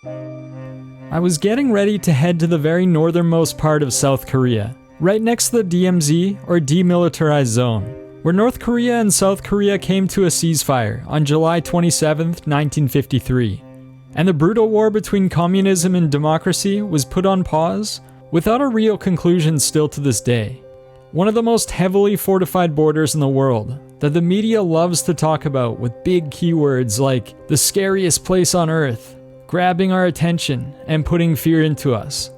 I was getting ready to head to the very northernmost part of South Korea, right next to the DMZ, or Demilitarized Zone, where North Korea and South Korea came to a ceasefire on July 27, 1953, and the brutal war between communism and democracy was put on pause, without a real conclusion still to this day. One of the most heavily fortified borders in the world that the media loves to talk about with big keywords like the scariest place on earth, grabbing our attention and putting fear into us.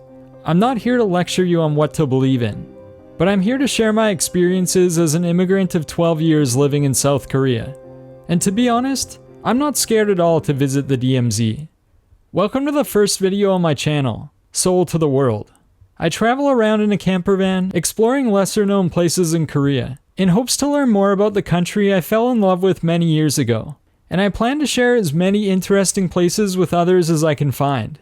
I'm not here to lecture you on what to believe in, but I'm here to share my experiences as an immigrant of 12 years living in South Korea. And to be honest, I'm not scared at all to visit the DMZ. Welcome to the first video on my channel, Seoul to the World. I travel around in a camper van, exploring lesser known places in Korea, in hopes to learn more about the country I fell in love with many years ago. And I plan to share as many interesting places with others as I can find.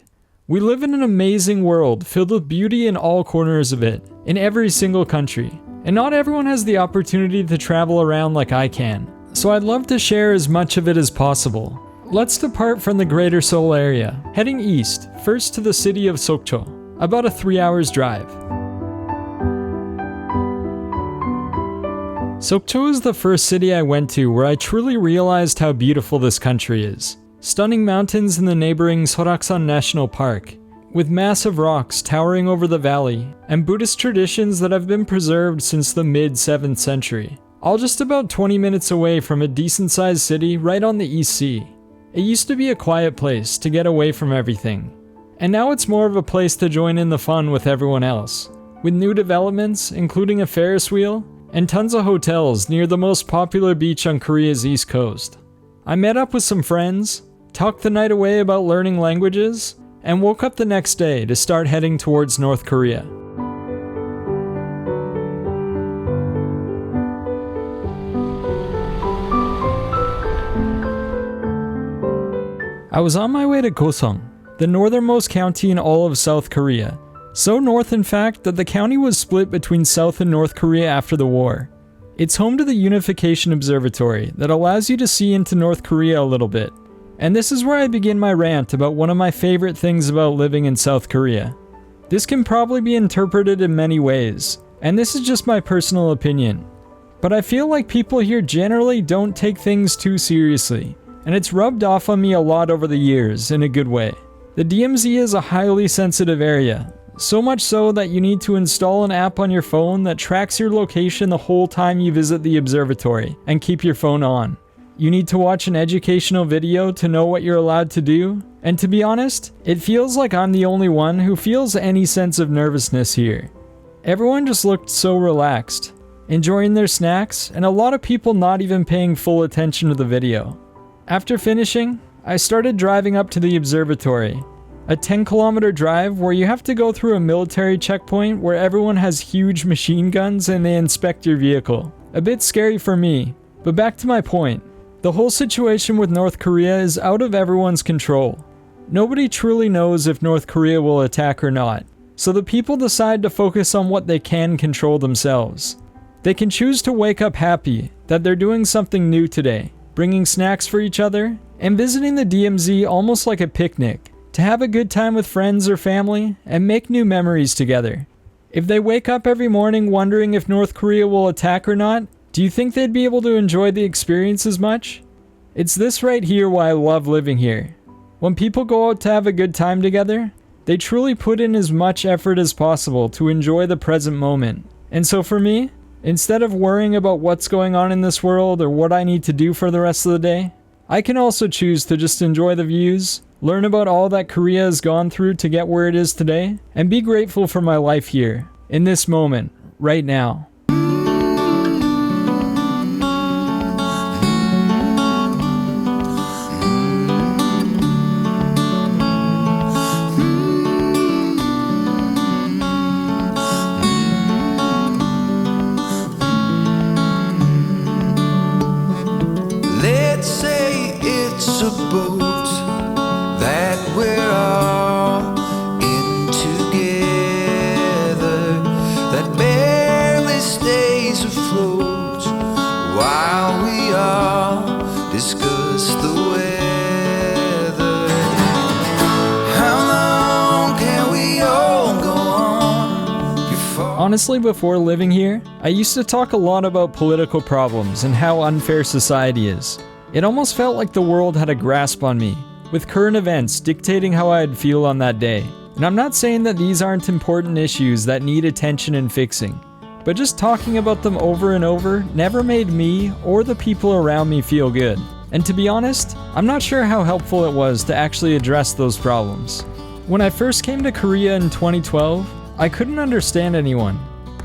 We live in an amazing world filled with beauty in all corners of it, in every single country. And not everyone has the opportunity to travel around like I can, so I'd love to share as much of it as possible. Let's depart from the greater Seoul area, heading east, first to the city of Sokcho, about a 3 hours drive. Sokcho is the first city I went to where I truly realized how beautiful this country is. Stunning mountains in the neighboring Soraksan National Park, with massive rocks towering over the valley, and Buddhist traditions that have been preserved since the mid-7th century. All just about 20 minutes away from a decent-sized city right on the East Sea. It used to be a quiet place to get away from everything, and now it's more of a place to join in the fun with everyone else, with new developments including a Ferris wheel, and tons of hotels near the most popular beach on Korea's east coast. I met up with some friends, talked the night away about learning languages, and woke up the next day to start heading towards North Korea. I was on my way to Gosong, the northernmost county in all of South Korea. So north, in fact, that the county was split between South and North Korea after the war. It's home to the Unification Observatory that allows you to see into North Korea a little bit. And this is where I begin my rant about one of my favorite things about living in South Korea. This can probably be interpreted in many ways, and this is just my personal opinion. But I feel like people here generally don't take things too seriously, and it's rubbed off on me a lot over the years in a good way. The DMZ is a highly sensitive area. So much so that you need to install an app on your phone that tracks your location the whole time you visit the observatory and keep your phone on. You need to watch an educational video to know what you're allowed to do. And to be honest, it feels like I'm the only one who feels any sense of nervousness here. Everyone just looked so relaxed, enjoying their snacks, and a lot of people not even paying full attention to the video. After finishing, I started driving up to the observatory. A 10-kilometer drive where you have to go through a military checkpoint where everyone has huge machine guns and they inspect your vehicle. A bit scary for me, but back to my point. The whole situation with North Korea is out of everyone's control. Nobody truly knows if North Korea will attack or not, so the people decide to focus on what they can control themselves. They can choose to wake up happy that they're doing something new today, bringing snacks for each other, and visiting the DMZ almost like a picnic, to have a good time with friends or family and make new memories together. If they wake up every morning wondering if North Korea will attack or not, do you think they'd be able to enjoy the experience as much? It's this right here why I love living here. When people go out to have a good time together, they truly put in as much effort as possible to enjoy the present moment. And so for me, instead of worrying about what's going on in this world or what I need to do for the rest of the day, I can also choose to just enjoy the views, learn about all that Korea has gone through to get where it is today, and be grateful for my life here, in this moment, right now. Let's say it's a boat that we're all in together, that barely Honestly, before living here, I used to talk a lot about political problems and how unfair society is. It almost felt like the world had a grasp on me, with current events dictating how I'd feel on that day. And I'm not saying that these aren't important issues that need attention and fixing, but just talking about them over and over never made me or the people around me feel good. And to be honest, I'm not sure how helpful it was to actually address those problems. When I first came to Korea in 2012, I couldn't understand anyone,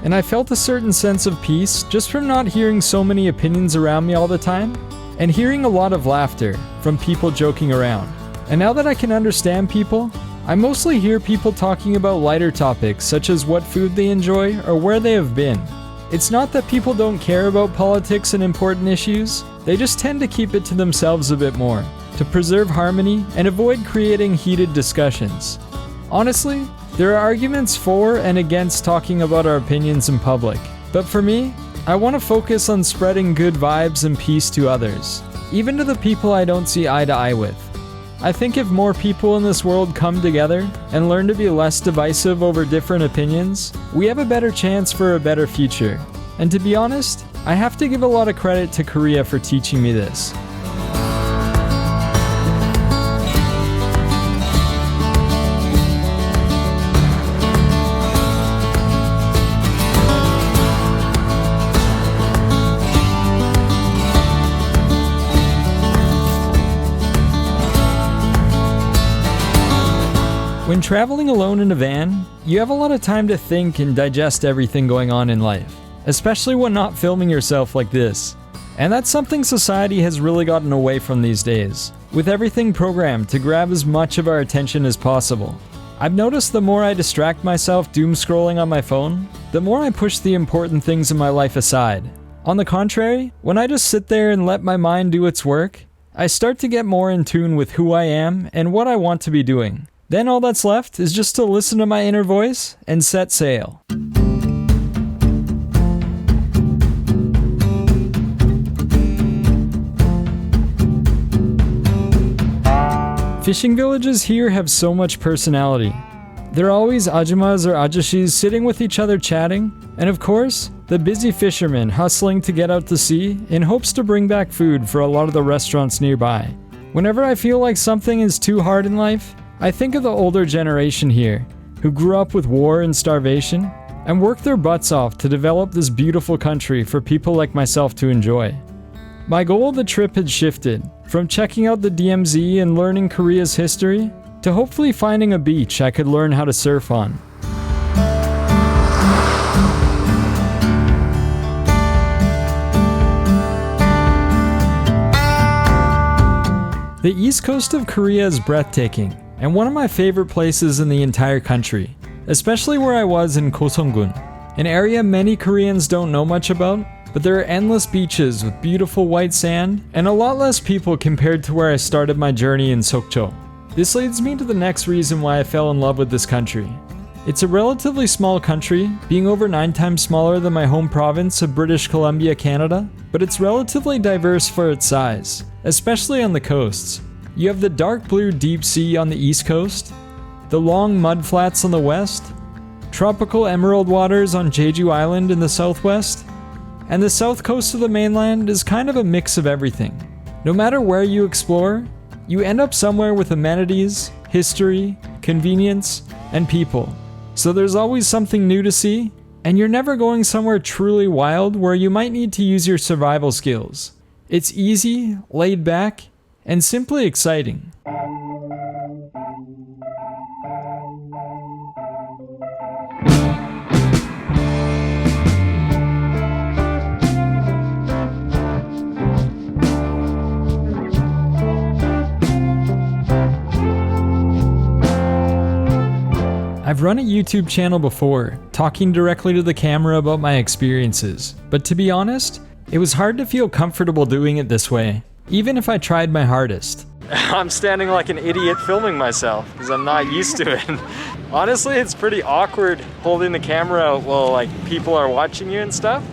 and I felt a certain sense of peace just from not hearing so many opinions around me all the time, and hearing a lot of laughter from people joking around. And now that I can understand people, I mostly hear people talking about lighter topics such as what food they enjoy or where they have been. It's not that people don't care about politics and important issues, they just tend to keep it to themselves a bit more, to preserve harmony and avoid creating heated discussions. Honestly, there are arguments for and against talking about our opinions in public, but for me, I want to focus on spreading good vibes and peace to others, even to the people I don't see eye to eye with. I think if more people in this world come together and learn to be less divisive over different opinions, we have a better chance for a better future. And to be honest, I have to give a lot of credit to Korea for teaching me this. When traveling alone in a van, you have a lot of time to think and digest everything going on in life, especially when not filming yourself like this. And that's something society has really gotten away from these days, with everything programmed to grab as much of our attention as possible. I've noticed the more I distract myself doom scrolling on my phone, the more I push the important things in my life aside. On the contrary, when I just sit there and let my mind do its work, I start to get more in tune with who I am and what I want to be doing. Then all that's left is just to listen to my inner voice and set sail. Fishing villages here have so much personality. There are always ajumas or ajashis sitting with each other chatting, and of course, the busy fishermen hustling to get out to sea in hopes to bring back food for a lot of the restaurants nearby. Whenever I feel like something is too hard in life, I think of the older generation here, who grew up with war and starvation, and worked their butts off to develop this beautiful country for people like myself to enjoy. My goal of the trip had shifted, from checking out the DMZ and learning Korea's history, to hopefully finding a beach I could learn how to surf on. The east coast of Korea is breathtaking, and one of my favorite places in the entire country, especially where I was in Gosong-gun, an area many Koreans don't know much about, but there are endless beaches with beautiful white sand and a lot less people compared to where I started my journey in Sokcho. This leads me to the next reason why I fell in love with this country. It's a relatively small country, being over 9 times smaller than my home province of British Columbia, Canada, but it's relatively diverse for its size, especially on the coasts. You have the dark blue deep sea on the east coast, the long mud flats on the west, tropical emerald waters on Jeju Island in the southwest, and the south coast of the mainland is kind of a mix of everything. No matter where you explore, you end up somewhere with amenities, history, convenience, and people. So there's always something new to see, and you're never going somewhere truly wild where you might need to use your survival skills. It's easy, laid back, and simply exciting. I've run a YouTube channel before, talking directly to the camera about my experiences, but to be honest, it was hard to feel comfortable doing it this way, even if I tried my hardest. I'm standing like an idiot filming myself, because I'm not used to it. Honestly, it's pretty awkward holding the camera out while people are watching you and stuff.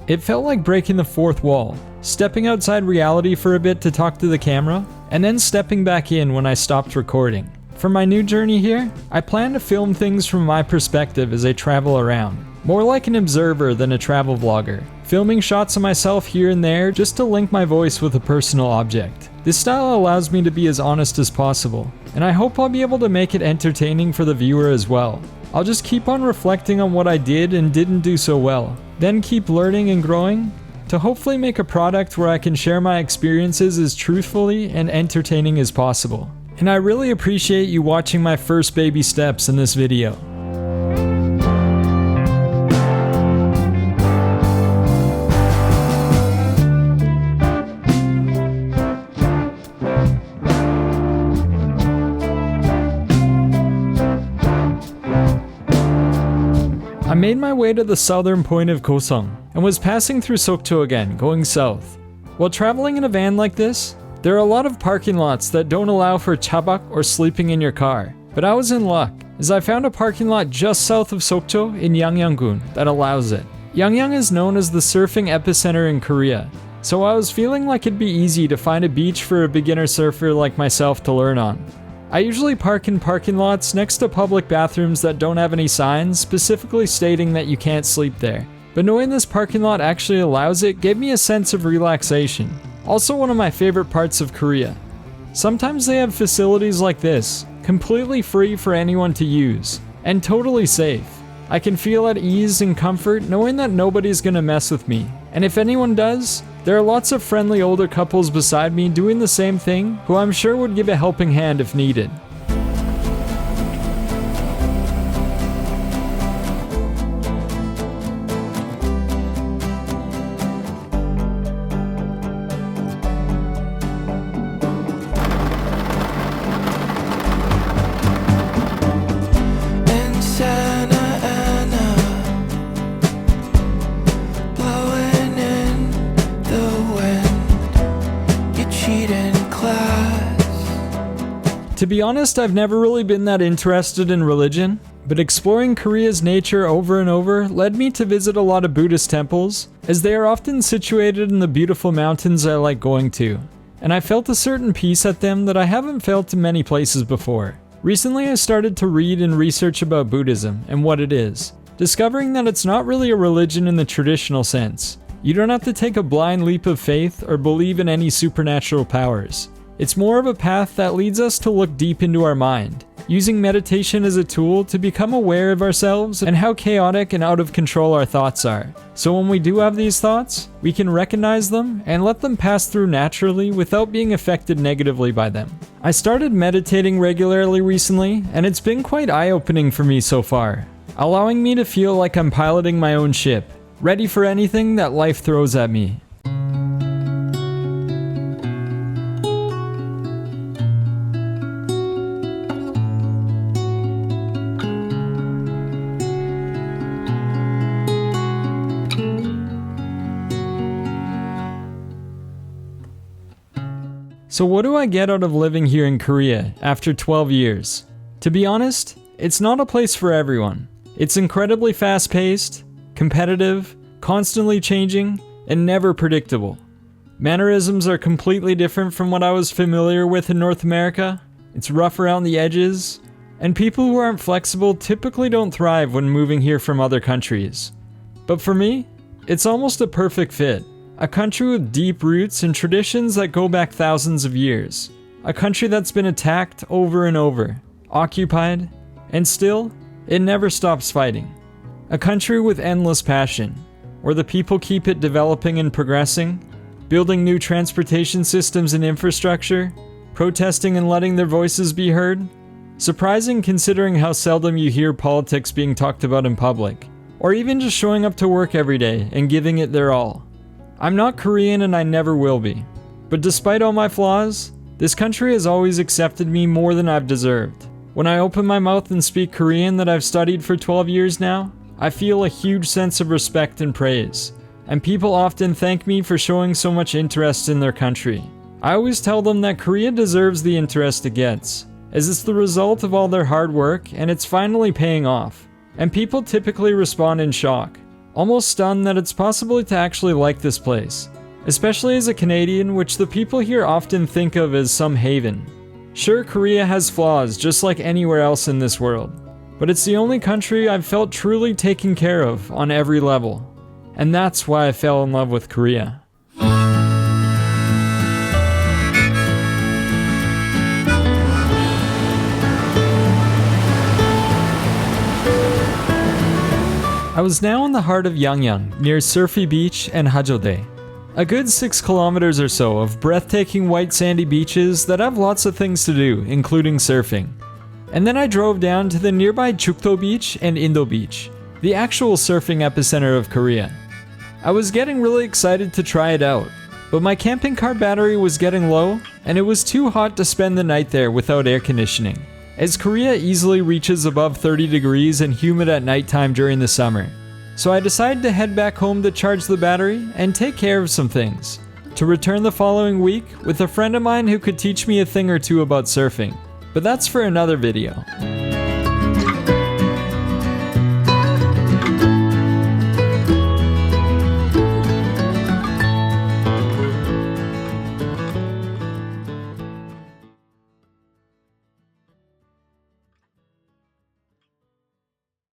It felt like breaking the fourth wall, stepping outside reality for a bit to talk to the camera, and then stepping back in when I stopped recording. For my new journey here, I plan to film things from my perspective as I travel around, more like an observer than a travel vlogger, filming shots of myself here and there just to link my voice with a personal object. This style allows me to be as honest as possible, and I hope I'll be able to make it entertaining for the viewer as well. I'll just keep on reflecting on what I did and didn't do so well, then keep learning and growing, to hopefully make a product where I can share my experiences as truthfully and entertaining as possible. And I really appreciate you watching my first baby steps in this video. I made my way to the southern point of Gosong and was passing through Sokcho again, going south. While traveling in a van like this, there are a lot of parking lots that don't allow for chabak or sleeping in your car. But I was in luck, as I found a parking lot just south of Sokcho in Yangyang that allows it. Yangyang is known as the surfing epicenter in Korea, so I was feeling like it'd be easy to find a beach for a beginner surfer like myself to learn on. I usually park in parking lots next to public bathrooms that don't have any signs specifically stating that you can't sleep there. But knowing this parking lot actually allows it gave me a sense of relaxation. Also one of my favorite parts of Korea. Sometimes they have facilities like this, completely free for anyone to use, and totally safe. I can feel at ease and comfort knowing that nobody's gonna mess with me. And if anyone does, there are lots of friendly older couples beside me doing the same thing who I'm sure would give a helping hand if needed. To be honest, I've never really been that interested in religion, but exploring Korea's nature over and over led me to visit a lot of Buddhist temples, as they are often situated in the beautiful mountains I like going to, and I felt a certain peace at them that I haven't felt in many places before. Recently I started to read and research about Buddhism and what it is, discovering that it's not really a religion in the traditional sense. You don't have to take a blind leap of faith or believe in any supernatural powers. It's more of a path that leads us to look deep into our mind, using meditation as a tool to become aware of ourselves and how chaotic and out of control our thoughts are. So when we do have these thoughts, we can recognize them and let them pass through naturally without being affected negatively by them. I started meditating regularly recently, and it's been quite eye-opening for me so far, allowing me to feel like I'm piloting my own ship, ready for anything that life throws at me. So what do I get out of living here in Korea after 12 years? To be honest, it's not a place for everyone. It's incredibly fast-paced, competitive, constantly changing, and never predictable. Mannerisms are completely different from what I was familiar with in North America. It's rough around the edges, and people who aren't flexible typically don't thrive when moving here from other countries. But for me, it's almost a perfect fit. A country with deep roots and traditions that go back thousands of years. A country that's been attacked over and over, occupied, and still, it never stops fighting. A country with endless passion, where the people keep it developing and progressing, building new transportation systems and infrastructure, protesting and letting their voices be heard. Surprising considering how seldom you hear politics being talked about in public, or even just showing up to work every day and giving it their all. I'm not Korean and I never will be, but despite all my flaws, this country has always accepted me more than I've deserved. When I open my mouth and speak Korean that I've studied for 12 years now, I feel a huge sense of respect and praise, and people often thank me for showing so much interest in their country. I always tell them that Korea deserves the interest it gets, as it's the result of all their hard work and it's finally paying off. And people typically respond in shock, almost stunned that it's possible to actually like this place, especially as a Canadian, which the people here often think of as some haven. Sure, Korea has flaws just like anywhere else in this world, but it's the only country I've felt truly taken care of on every level. And that's why I fell in love with Korea. I was now in the heart of Yangyang, near Surfy Beach and Hajode. A good 6 kilometers or so of breathtaking white sandy beaches that have lots of things to do, including surfing. And then I drove down to the nearby Chukdo Beach and Indo Beach, the actual surfing epicenter of Korea. I was getting really excited to try it out, but my camping car battery was getting low, and it was too hot to spend the night there without air conditioning, as Korea easily reaches above 30 degrees and humid at nighttime during the summer. So I decided to head back home to charge the battery and take care of some things, to return the following week with a friend of mine who could teach me a thing or two about surfing. But that's for another video.